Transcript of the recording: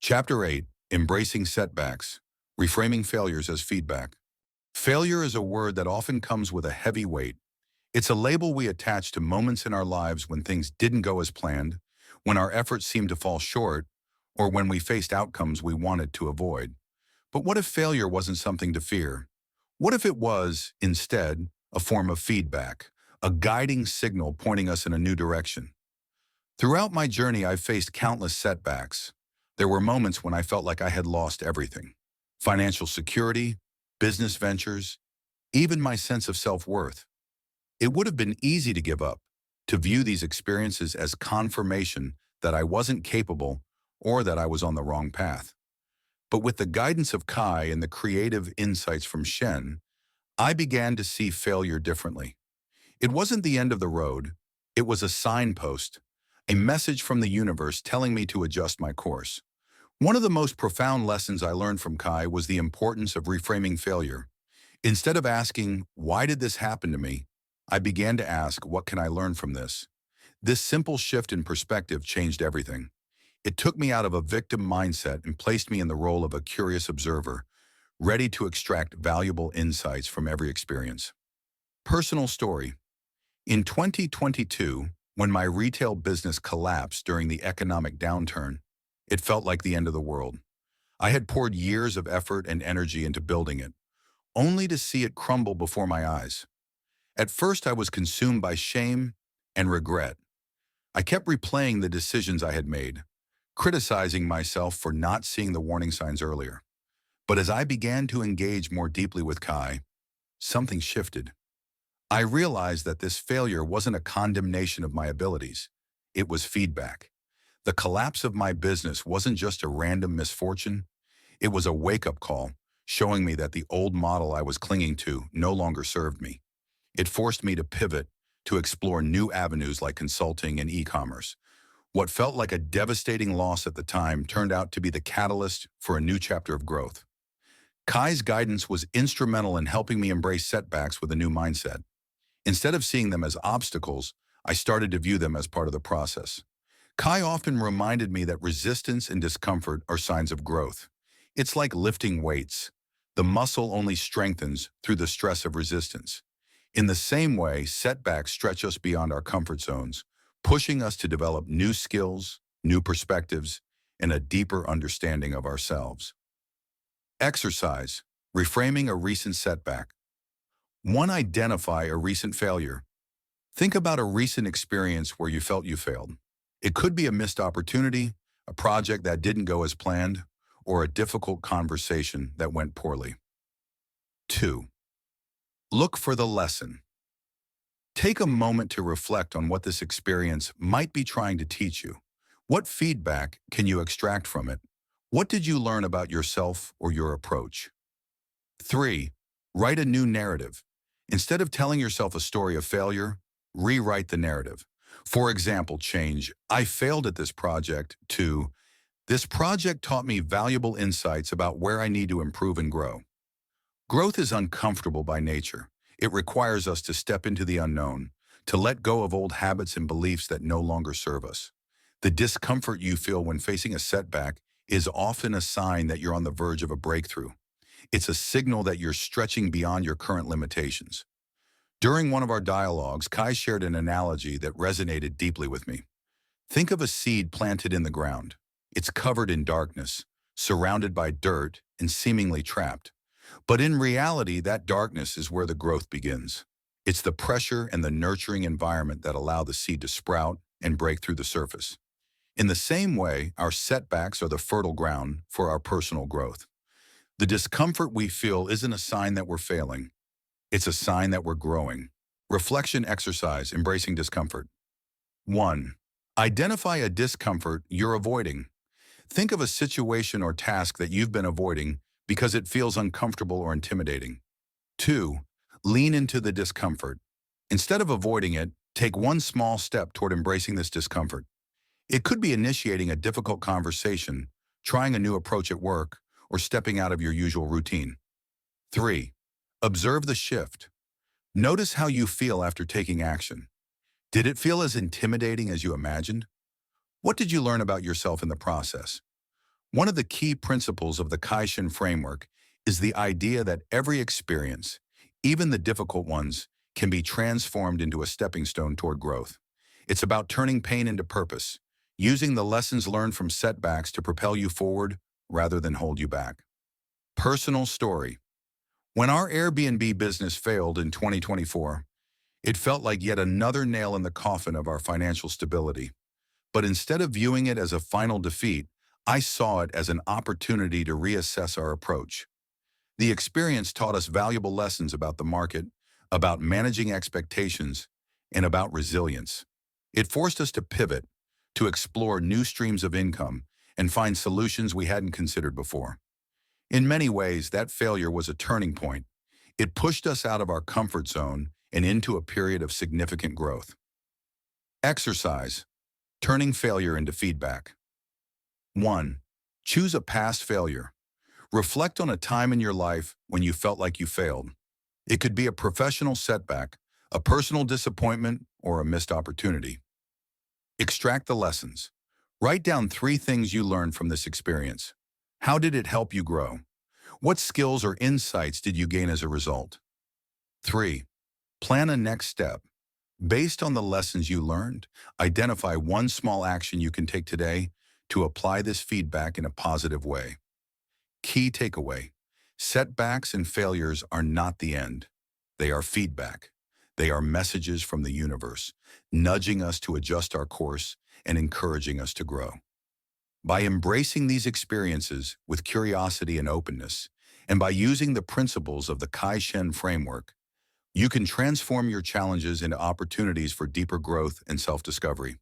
Chapter 8, Embracing Setbacks, Reframing Failures as Feedback. Failure is a word that often comes with a heavy weight. It's a label we attach to moments in our lives when things didn't go as planned, when our efforts seemed to fall short, or when we faced outcomes we wanted to avoid. But what if failure wasn't something to fear? What if it was, instead, a form of feedback, a guiding signal pointing us in a new direction? Throughout my journey, I've faced countless setbacks. There were moments when I felt like I had lost everything: financial security, business ventures, even my sense of self-worth. It would have been easy to give up, to view these experiences as confirmation that I wasn't capable or that I was on the wrong path. But with the guidance of Kai and the creative insights from Shen, I began to see failure differently. It wasn't the end of the road. It was a signpost, a message from the universe telling me to adjust my course. One of the most profound lessons I learned from Kai was the importance of reframing failure. Instead of asking, "Why did this happen to me?" I began to ask, "What can I learn from this?" This simple shift in perspective changed everything. It took me out of a victim mindset and placed me in the role of a curious observer, ready to extract valuable insights from every experience. Personal story. In 2022, when my retail business collapsed during the economic downturn, it felt like the end of the world. I had poured years of effort and energy into building it, only to see it crumble before my eyes. At first, I was consumed by shame and regret. I kept replaying the decisions I had made, criticizing myself for not seeing the warning signs earlier. But as I began to engage more deeply with Kai, something shifted. I realized that this failure wasn't a condemnation of my abilities. It was feedback. The collapse of my business wasn't just a random misfortune. It was a wake-up call, showing me that the old model I was clinging to no longer served me. It forced me to pivot, to explore new avenues like consulting and e-commerce. What felt like a devastating loss at the time turned out to be the catalyst for a new chapter of growth. Kai's guidance was instrumental in helping me embrace setbacks with a new mindset. Instead of seeing them as obstacles, I started to view them as part of the process. Kai often reminded me that resistance and discomfort are signs of growth. It's like lifting weights. The muscle only strengthens through the stress of resistance. In the same way, setbacks stretch us beyond our comfort zones, pushing us to develop new skills, new perspectives, and a deeper understanding of ourselves. Exercise, reframing a recent setback. 1. Identify a recent failure. Think about a recent experience where you felt you failed. It could be a missed opportunity, a project that didn't go as planned, or a difficult conversation that went poorly. 2. Look for the lesson. Take a moment to reflect on what this experience might be trying to teach you. What feedback can you extract from it? What did you learn about yourself or your approach? 3. Write a new narrative. Instead of telling yourself a story of failure, rewrite the narrative. For example, change "I failed at this project" to "This project taught me valuable insights about where I need to improve and grow." Growth is uncomfortable by nature. It requires us to step into the unknown, to let go of old habits and beliefs that no longer serve us. The discomfort you feel when facing a setback is often a sign that you're on the verge of a breakthrough. It's a signal that you're stretching beyond your current limitations. During one of our dialogues, Kai shared an analogy that resonated deeply with me. Think of a seed planted in the ground. It's covered in darkness, surrounded by dirt, and seemingly trapped. But in reality, that darkness is where the growth begins. It's the pressure and the nurturing environment that allow the seed to sprout and break through the surface. In the same way, our setbacks are the fertile ground for our personal growth. The discomfort we feel isn't a sign that we're failing. It's a sign that we're growing. Reflection exercise, embracing discomfort. 1. Identify a discomfort you're avoiding. Think of a situation or task that you've been avoiding because it feels uncomfortable or intimidating. 2. Lean into the discomfort. Instead of avoiding it, take one small step toward embracing this discomfort. It could be initiating a difficult conversation, trying a new approach at work, or stepping out of your usual routine. 3. Observe the shift. Notice how you feel after taking action. Did it feel as intimidating as you imagined? What did you learn about yourself in the process? One of the key principles of the Kai-Shen framework is the idea that every experience, even the difficult ones, can be transformed into a stepping stone toward growth. It's about turning pain into purpose, using the lessons learned from setbacks to propel you forward rather than hold you back. Personal story. When our Airbnb business failed in 2024, it felt like yet another nail in the coffin of our financial stability. But instead of viewing it as a final defeat, I saw it as an opportunity to reassess our approach. The experience taught us valuable lessons about the market, about managing expectations, and about resilience. It forced us to pivot, to explore new streams of income, and find solutions we hadn't considered before. In many ways, that failure was a turning point. It pushed us out of our comfort zone and into a period of significant growth. Exercise. Turning failure into feedback. 1. Choose a past failure. Reflect on a time in your life when you felt like you failed. It could be a professional setback, a personal disappointment, or a missed opportunity. Extract the lessons. Write down 3 things you learned from this experience. How did it help you grow? What skills or insights did you gain as a result? 3. Plan a next step. Based on the lessons you learned, identify one small action you can take today to apply this feedback in a positive way. Key takeaway: setbacks and failures are not the end. They are feedback. They are messages from the universe, nudging us to adjust our course and encouraging us to grow. By embracing these experiences with curiosity and openness, and by using the principles of the Kai-Shen framework, you can transform your challenges into opportunities for deeper growth and self-discovery.